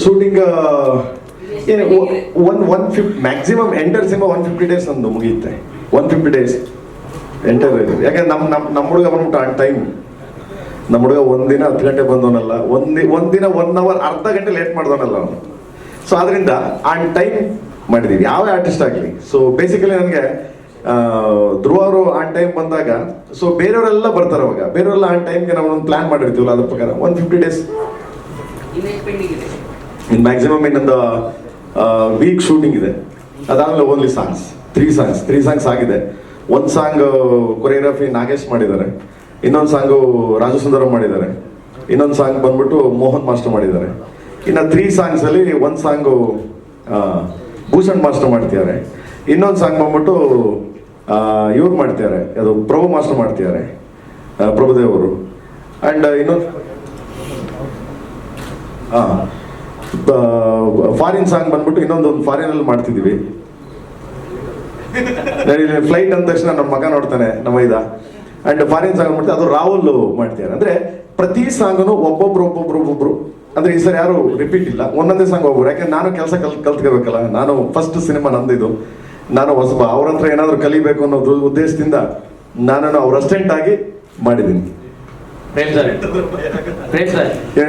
Shooting one maximum enter cinema 150 days ನಂದು ಮುಗಿಯುತ್ತೆ. 150 days enter ಇದು. ಯಾಕಂದ್ರೆ ನಮ್ಮ ಹುಡುಗ ಬಂದ್ಬಿಟ್ಟು ಆನ್ ಟೈಮ್. ನಮ್ಮ ಹುಡುಗ ಒಂದಿನ 10 ಗಂಟೆ ಬಂದವನಲ್ಲ, ಒಂದಿನ 1 ಅವರ್ ಅರ್ಧ ಗಂಟೆ ಲೇಟ್ ಮಾಡಿದವನಲ್ಲ ಅವನು. ಸೊ ಅದರಿಂದ ಆನ್ ಟೈಮ್ ಮಾಡಿದ್ದೀವಿ, ಯಾವ ಆರ್ಟಿಸ್ಟ್ ಆಗಲಿ. ಸೊ ಬೇಸಿಕಲಿ ನನಗೆ ಧ್ರುವ ಅವರು ಆನ್ ಟೈಮ್ ಬಂದಾಗ, ಸೊ ಬೇರೆಯವರೆಲ್ಲ ಬರ್ತಾರೆ ಅವಾಗ. ಬೇರೆಯವರೆಲ್ಲ ಆನ್ ಟೈಮ್ಗೆ ನಾವು ಒಂದು ಪ್ಲಾನ್ ಮಾಡಿರ್ತೀವಲ್ಲ, ಅದ್ರ ಪ್ರಕಾರ 150 ಡೇಸ್ ಇನ್ ಮ್ಯಾಕ್ಸಿಮಮ್ ಇನ್ನೊಂದು ವೀಕ್ ಶೂಟಿಂಗ್ ಇದೆ. ಅದಾದ್ಮೇಲೆ ಓನ್ಲಿ ಸಾಂಗ್ಸ್, 3 ಸಾಂಗ್ಸ್ ಆಗಿದೆ. ಒಂದು ಸಾಂಗ್ ಕೊರಿಯೋಗ್ರಫಿ ನಾಗೇಶ್ ಮಾಡಿದ್ದಾರೆ, ಇನ್ನೊಂದು ಸಾಂಗು ರಾಜು ಸುಂದರಂ ಮಾಡಿದ್ದಾರೆ, ಇನ್ನೊಂದು ಸಾಂಗ್ ಬಂದ್ಬಿಟ್ಟು ಮೋಹನ್ ಮಾಸ್ಟರ್ ಮಾಡಿದ್ದಾರೆ. ಇನ್ನು 3 ಸಾಂಗ್ಸ್ ಅಲ್ಲಿ ಒಂದು ಸಾಂಗು ಭೂಷಣ್ ಮಾಸ್ಟರ್ ಮಾಡ್ತಿದ್ದಾರೆ, ಇನ್ನೊಂದು ಸಾಂಗ್ ಬಂದ್ಬಿಟ್ಟು ಇವ್ರು ಮಾಡ್ತಿದ್ದಾರೆ, ಅದು ಪ್ರಭು ಮಾಸ್ಟರ್ ಮಾಡ್ತಿದ್ದಾರೆ, ಪ್ರಭುದೇವ್ ಅವರು. ಅಂಡ್ ಇನ್ನೊಂದು ಫಾರಿನ್ ಸಾಂಗ್ ಬಂದ್ಬಿಟ್ಟು ಇನ್ನೊಂದು ಫಾರಿನಲ್ಲಿ ಮಾಡ್ತಿದ್ದೀವಿ. ಫ್ಲೈಟ್ ಅಂದ ತಕ್ಷಣ ನಮ್ಮ ಮಗ ನೋಡ್ತಾನೆ, ನಮ್ಮ ಇದ. ಅಂಡ್ ಫಾರಿನ್ ಸಾಂಗ್ ಮಾಡ್ತಾರೆ, ಅದು ರಾಹುಲ್ ಮಾಡ್ತಿದ್ದಾರೆ. ಅಂದ್ರೆ ಪ್ರತಿ ಸಾಂಗನು ಒಬ್ಬೊಬ್ರು ಅಂದ್ರೆ ಈ ಸರಿ ಯಾರು ರಿಪೀಟ್ ಇಲ್ಲ, ಒಂದೊಂದೇ ಸಾಂಗ್ ಒಬ್ಬರು. ಯಾಕಂದ್ರೆ ನಾನು ಕೆಲಸ ಕಲ್ತ್ಕೋಬೇಕಲ್ಲ, ನಾನು ಫಸ್ಟ್ ಸಿನಿಮಾ ನಂದಿದ್ದು, ನಾನು ಹೊಸಬ. ಅವ್ರ ಹತ್ರ ಏನಾದ್ರು ಕಲಿಬೇಕು ಅನ್ನೋದು ಉದ್ದೇಶದಿಂದ ನಾನು ಅವ್ರ ಅಸಿಸ್ಟೆಂಟ್ ಆಗಿ ಮಾಡಿದ್ದೀನಿ.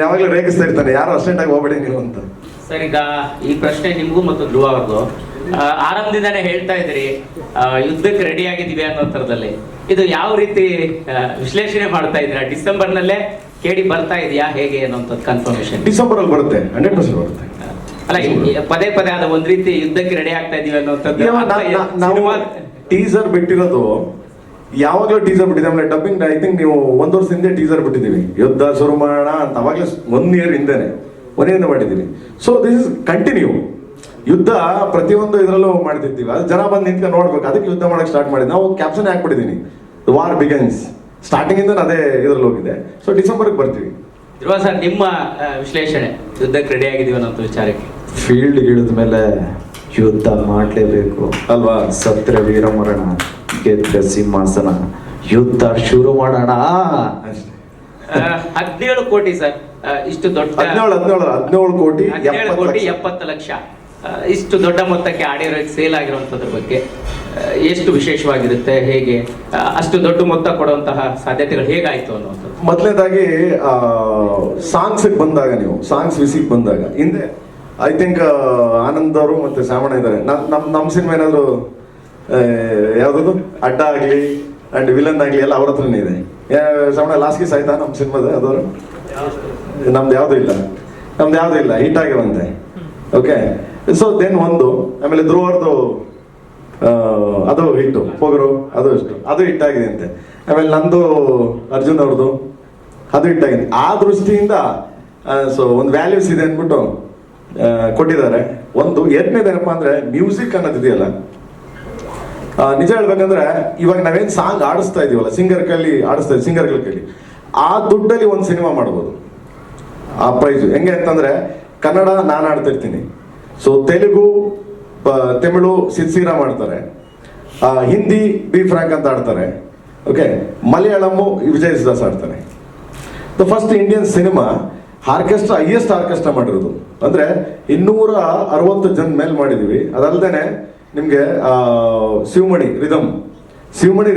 ಯಾವಾಗಲೂ ರೇಗಿಸ್ತಾ ಇರ್ತಾನೆ, ಯಾರು ಅಸಿಸ್ಟೆಂಟ್ ಆಗಿ ಹೋಗ್ಬೇಡಿ ನೀವು ಅಂತ. ಸರ್, ಈಗ ಈ ಪ್ರಶ್ನೆ ನಿಮಗೂ ಮತ್ತು ಧ್ರುವ ಅವ್ರಿಗೂ. ಆರಂಭದಿಂದಾನೇ ಹೇಳ್ತಾ ಇದ್ರಿ ಯುದ್ಧಕ್ಕೆ ರೆಡಿ ಆಗಿದ್ದೀವಿ ಅನ್ನೋ ಥರದಲ್ಲಿ. ಇದು ಯಾವ ರೀತಿ ವಿಶ್ಲೇಷಣೆ ಮಾಡ್ತಾ ಇದ್ದೀರಾ? ಡಿಸೆಂಬರ್ ನಲ್ಲೇ ಕೇಳಿ ಬರ್ತಾ ಇದೆಯಾ ಹೇಗೆ ಅನ್ನೋಂಥದ್ದು ಕನ್ಫರ್ಮೇಶನ್? ಡಿಸೆಂಬರ್ ಅಲ್ಲಿ ಬರುತ್ತೆ, 100% ಬರುತ್ತೆ. ಅಲ್ಲ, ಪದೇ ಅದ ಒಂದ್ ರೀತಿ ಯುದ್ಧಕ್ಕೆ ರೆಡಿ ಆಗ್ತಾ ಇದೀವಿ ಅನ್ನೋಂಥದ್ದು. ನಾವು ಟೀಸರ್ ಬಿಟ್ಟಿರೋದು ಯಾವಾಗಲೂ ಟೀಸರ್ ಬಿಟ್ಟಿದೆ. ಆಮೇಲೆ ಡಬ್ಬಿಂಗ್ ಐ ಥಿಂಕ್ ನೀವು 1 ವರ್ಷ ಹಿಂದೆ ಟೀಸರ್ ಬಿಟ್ಟಿದ್ದೀವಿ, ಯುದ್ಧ ಶುರು ಮಾಡೋಣ ಅಂತ. ಅವಾಗಲೇ 1 ಇಯರ್ ಹಿಂದೆನೆ ಮನೆಯಿಂದ ಮಾಡಿದ್ದೀವಿ. So this is continue. ಯುದ್ಧ ಪ್ರತಿಯೊಂದು ಇದರಲ್ಲೂ ಮಾಡ್ತಿರ್ತೀವಿ, ಅದು ಜನ ಬಂದು ನಿಂತ್ಕೊಂಡು ನೋಡ್ಬೇಕು, ಅದಕ್ಕೆ ಯುದ್ಧ ಮಾಡಕ್ಕೆ ಸ್ಟಾರ್ಟ್ ಮಾಡಿದ್ವಿ. ನಾವು ಕ್ಯಾಪ್ಷನ್ ಹಾಕ್ಬಿಟ್ಟಿದ್ದೀನಿ, ದ ವಾರ್ ಬಿಗನ್ಸ್. ಸ್ಟಾರ್ಟಿಂಗ್ ಇಂದ ಅದೇ ಇದರಲ್ಲಿ ಹೋಗಿದೆ. ಸೊ ಡಿಸೆಂಬರ್ಗೆ ಬರ್ತೀವಿ. ಧ್ರುವ ಸರ್, ನಿಮ್ಮ ವಿಶ್ಲೇಷಣೆ ಯುದ್ಧಕ್ಕೆ ರೆಡಿ ಆಗಿದೀವಿ ಅನ್ನೋ ವಿಚಾರಕ್ಕೆ? ಫೀಲ್ಡ್ ಇಳಿದ ಮೇಲೆ ಯುದ್ಧ ಮಾಡಲೇಬೇಕು ಅಲ್ವಾ? ಸತ್ರ ವೀರಮರಣ, ಗೆದ್ದ ಸಿಂಹಾಸನ, ಯುದ್ಧ ಶುರು ಮಾಡೋಣ ಅಷ್ಟೇ. 17 ಕೋಟಿ ಸರ್, ಇಷ್ಟು ದೊಡ್ಡ 17 ಕೋಟಿ 70 ಲಕ್ಷ, ಇಷ್ಟು ದೊಡ್ಡ ಮೊತ್ತಕ್ಕೆ ಆಡಿಯೋ ಸೇಲ್ ಆಗಿರುವಂತದ್ರ ಬಗ್ಗೆ ಎಷ್ಟು ವಿಶೇಷವಾಗಿರುತ್ತೆ? ಹೇಗೆ ಅಷ್ಟು ದೊಡ್ಡ ಮೊತ್ತ ಕೊಡುವಂತಹ ಸಾಧ್ಯತೆಗಳು ಹೇಗಾಯ್ತು ಅನ್ನೋದು? ಮೊದಲನೇದಾಗಿ ಸಾಂಗ್ಸ್ ಬಂದಾಗ, ನೀವು ಸಾಂಗ್ಸ್ ವಿಸಿಗೆ ಬಂದಾಗ, ಹಿಂದೆ ಐ ಥಿಂಕ್ ಆನಂದ್ ಅವರು ಮತ್ತೆ ಸಾಮಣ್ಣ ಇದ್ದಾರೆ. ನಮ್ಮ ಸಿನಿಮಾ ಏನಾದ್ರು ಯಾವ್ದು ಅಡ್ಡ ಆಗ್ಲಿ ಅಂಡ್ ವಿಲನ್ ಆಗ್ಲಿ ಎಲ್ಲ ಅವ್ರ ಹತ್ರನೇ ಇದೆ. ಸಾಮಣ್ಣ ಲಾಸ್ಟ್ಗೆ ಆಯ್ತಾ ನಮ್ಮ ಸಿನಿಮಾದ? ಅದವರು ನಮ್ದು ಯಾವ್ದು ಇಲ್ಲ, ಹಿಟ್ ಆಗಿರುವಂತೆ. ಓಕೆ, ಸೊ ದೆನ್ ಒಂದು, ಆಮೇಲೆ ಧ್ರುವರ್ದು ಅದು ಹಿಟ್ಟು, ಪೊಗರು ಅದು ಹಿಟ್ ಆಗಿದೆ ಅಂತೆ. ಆಮೇಲೆ ನಂದು ಅರ್ಜುನ್ ಅವ್ರದ್ದು ಅದು ಹಿಟ್ ಆಗಿದೆ. ಆ ದೃಷ್ಟಿಯಿಂದ ಸೊ ಒಂದು ವ್ಯಾಲ್ಯೂಸ್ ಇದೆ ಅಂದ್ಬಿಟ್ಟು ಕೊಟ್ಟಿದ್ದಾರೆ. ಒಂದು ಎರಡನೇದೇನಪ್ಪ ಅಂದ್ರೆ ಮ್ಯೂಸಿಕ್ ಅನ್ನೋದಿದೆಯಲ್ಲ, ನಿಜ ಹೇಳ್ಬೇಕಂದ್ರೆ ಇವಾಗ ನಾವೇನ್ ಸಾಂಗ್ ಆಡಿಸ್ತಾ ಇದೀವಲ್ಲ, ಸಿಂಗರ್ಗಳ ಕೈಲಿ, ಆ ದುಡ್ಡಲ್ಲಿ ಒಂದು ಸಿನಿಮಾ ಮಾಡ್ಬೋದು. ಆ ಪ್ರೈಸ್ ಹೆಂಗೆ ಅಂತಂದ್ರೆ, ಕನ್ನಡ ನಾನು ಆಡ್ತಾ ಇರ್ತೀನಿ, ಸೊ ತೆಲುಗು ತಮಿಳು ಸಿದ್ಸೀರ ಮಾಡ್ತಾರೆ, ಹಿಂದಿ ಬಿ ಫ್ರಾಂಕ್ ಅಂತ ಆಡ್ತಾರೆ, ಓಕೆ, ಮಲಯಾಳಮು ವಿಜಯ್ ದಾಸ್ ಆಡ್ತಾರೆ. The first Indian cinema orchestra, highest orchestra ಮಾಡಿರೋದು. ಅಂದ್ರೆ 260 ಜನ ಮೇಲೆ ಮಾಡಿದೀವಿ. ಅದಲ್ದೇನೆ ನಿಮ್ಗೆ ಶಿವಮಣಿ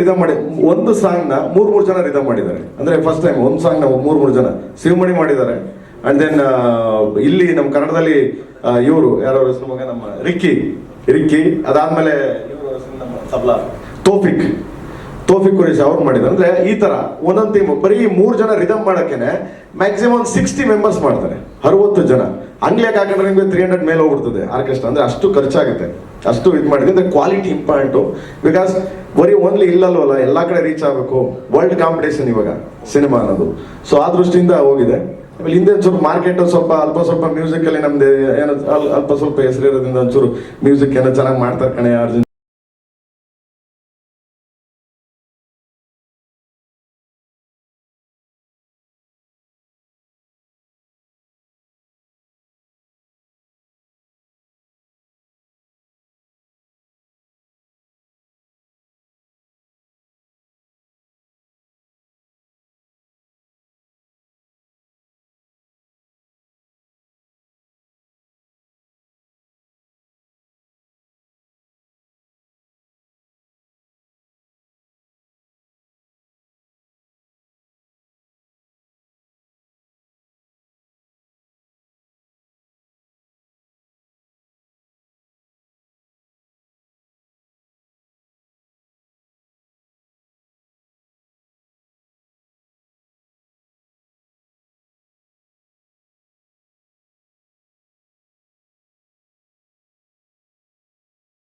ರಿದಮ್ ಮಾಡಿ ಒಂದು ಸಾಂಗ್ ನ 3 ಜನ ರಿದಮ್ ಮಾಡಿದ್ದಾರೆ. ಅಂದ್ರೆ ಫಸ್ಟ್ ಟೈಮ್ ಒಂದು ಸಾಂಗ್ ನ 3 ಜನ ಶಿವಮಣಿ ಮಾಡಿದ್ದಾರೆ. ಅಂಡ್ ದೆನ್ ಇಲ್ಲಿ ನಮ್ಮ ಕನ್ನಡದಲ್ಲಿ ಇವರು ಯಾರೋ ಹೆಸರು ಮಗ, ನಮ್ಮ ರಿಕ್ಕಿ. ಅದಾದ್ಮೇಲೆ ನಮ್ಮ ತಬ್ಲಾ ತೋಫಿಕ್ ಕುರೇಶ್ ಅವ್ರು ಮಾಡಿದ್ದಾರೆ. ಅಂದ್ರೆ ಈ ತರ ಒಂದೊಂದು ಟೀಮ್ ಬರೀ 3 ಜನ ರಿದಮ್ ಮಾಡಕ್ಕೇನೆ ಮ್ಯಾಕ್ಸಿಮಮ್ 60 ಮೆಂಬರ್ಸ್ ಮಾಡ್ತಾರೆ. 60 ಜನ ಅಂಗ್ಲಿಯಾಗ ಹಾಕೊಂಡ್ರೆ ನಿಮ್ಗೆ 300 ಮೇಲೆ ಹೋಗ್ಬಿಡ್ತದೆ ಆರ್ಕೆಸ್ಟ್ರಾ. ಅಂದ್ರೆ ಅಷ್ಟು ಖರ್ಚಾಗುತ್ತೆ, ಅಷ್ಟು ಇದು ಮಾಡಿದ್ರೆ. ಅಂದ್ರೆ ಕ್ವಾಲಿಟಿ ಇಂಪಾರ್ಟೆಂಟು. ಬಿಕಾಸ್ ಬರೀ ಓನ್ಲಿ ಇಲ್ಲಲ್ವಲ್ಲ, ಎಲ್ಲಾ ಕಡೆ ರೀಚ್ ಆಗಬೇಕು. ವರ್ಲ್ಡ್ ಕಾಂಪಿಟೇಷನ್ ಇವಾಗ ಸಿನಿಮಾ ಅನ್ನೋದು. ಸೊ ಆ ದೃಷ್ಟಿಯಿಂದ ಹೋಗಿದೆ. ಆಮೇಲೆ ಹಿಂದೆ ಒಂಚೂರು ಮಾರ್ಕೆಟ್ ಅಲ್ಪ ಸ್ವಲ್ಪ ಮ್ಯೂಸಿಕ್ ಅಲ್ಲಿ ನಮ್ದು ಏನೋ ಅಲ್ಪ ಸ್ವಲ್ಪ ಹೆಸರಿರೋದ್ರಿಂದ ಒಂಚೂರು ಮ್ಯೂಸಿಕ್ ಏನೋ ಚೆನ್ನಾಗಿ ಮಾಡ್ತಾರೆ ಕಣೆ ಅರ್ಜುನ್.